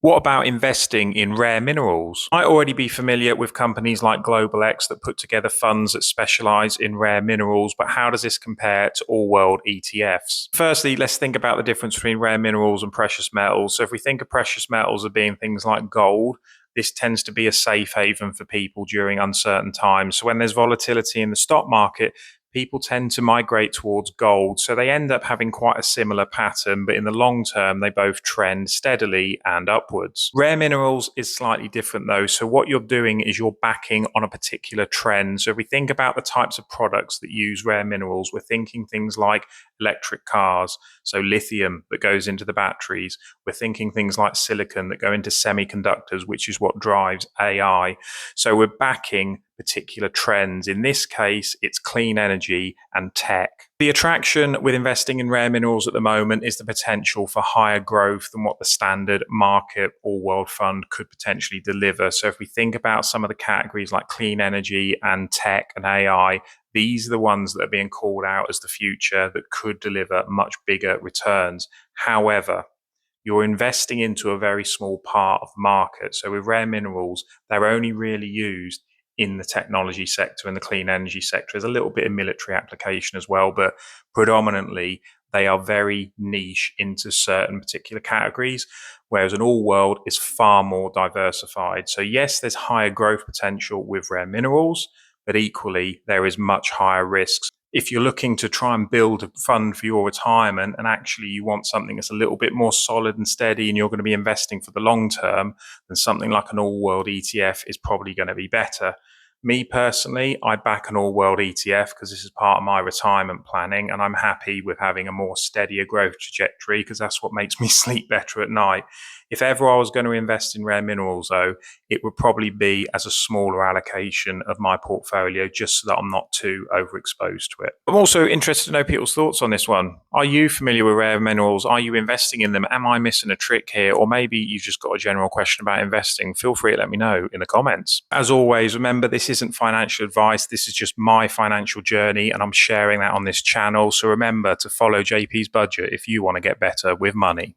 What about investing in rare minerals? You might already be familiar with companies like Global X that put together funds that specialize in rare minerals, but how does this compare to all world ETFs? Firstly, let's think about the difference between rare minerals and precious metals. So if we think of precious metals as being things like gold, this tends to be a safe haven for people during uncertain times. So when there's volatility in the stock market, people tend to migrate towards gold. So they end up having quite a similar pattern, but in the long term, they both trend steadily and upwards. Rare minerals is slightly different though. So what you're doing is you're backing on a particular trend. So if we think about the types of products that use rare minerals, we're thinking things like electric cars, so lithium that goes into the batteries. We're thinking things like silicon that go into semiconductors, which is what drives AI. So we're backing particular trends. In this case, it's clean energy and tech. The attraction with investing in rare minerals at the moment is the potential for higher growth than what the standard market all world fund could potentially deliver. So if we think about some of the categories like clean energy and tech and AI, these are the ones that are being called out as the future that could deliver much bigger returns. However, you're investing into a very small part of the market. So with rare minerals, they're only really used in the technology sector and the clean energy sector. There's a little bit of military application as well, but predominantly they are very niche into certain particular categories, whereas an all world is far more diversified. So yes, there's higher growth potential with rare minerals, but equally there is much higher risks. If you're looking to try and build a fund for your retirement and actually you want something that's a little bit more solid and steady and you're going to be investing for the long term, then something like an all world ETF is probably going to be better. Me personally, I back an all world ETF because this is part of my retirement planning and I'm happy with having a more steadier growth trajectory because that's what makes me sleep better at night. If ever I was going to invest in rare minerals, though, it would probably be as a smaller allocation of my portfolio just so that I'm not too overexposed to it. I'm also interested to know people's thoughts on this one. Are you familiar with rare minerals? Are you investing in them? Am I missing a trick here? Or maybe you've just got a general question about investing. Feel free to let me know in the comments. As always, remember, this isn't financial advice. This is just my financial journey and I'm sharing that on this channel. So remember to follow JP's budget if you want to get better with money.